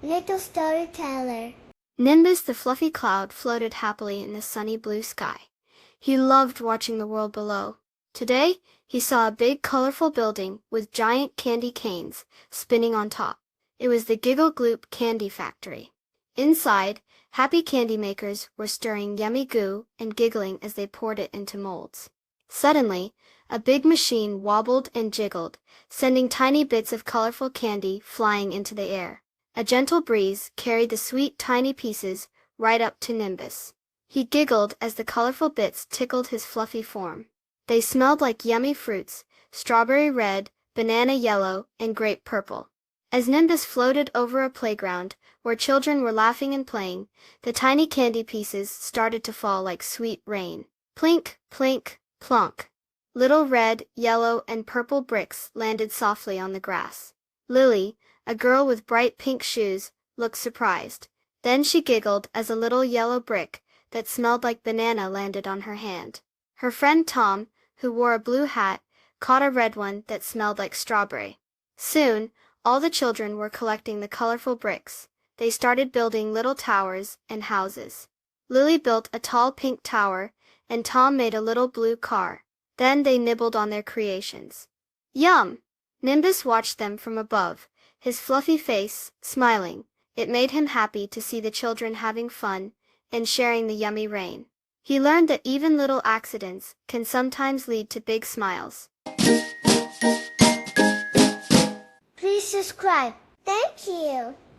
Little storyteller. Nimbus the fluffy cloud floated happily in the sunny blue sky. He loved watching the world below. Today, he saw a big colorful building with giant candy canes spinning on top. It was the Giggle Gloop Candy Factory. Inside, happy candy makers were stirring yummy goo and giggling as they poured it into molds. Suddenly, a big machine wobbled and jiggled, sending tiny bits of colorful candy flying into the air. A gentle breeze carried the sweet tiny pieces right up to Nimbus. He giggled as the colorful bits tickled his fluffy form. They smelled like yummy fruits, strawberry red, banana yellow, and grape purple. As Nimbus floated over a playground where children were laughing and playing, the tiny candy pieces started to fall like sweet rain. Plink, plink, plonk. Little red, yellow, and purple bricks landed softly on the grass. Lily, a girl with bright pink shoes, looked surprised. Then she giggled as a little yellow brick that smelled like banana landed on her hand. Her friend Tom, who wore a blue hat, caught a red one that smelled like strawberry. Soon, all the children were collecting the colorful bricks. They started building little towers and houses. Lily built a tall pink tower, and Tom made a little blue car. Then they nibbled on their creations. Yum! Nimbus watched them from above, his fluffy face smiling. It made him happy to see the children having fun and sharing the yummy rain. He learned that even little accidents can sometimes lead to big smiles. Please subscribe. Thank you.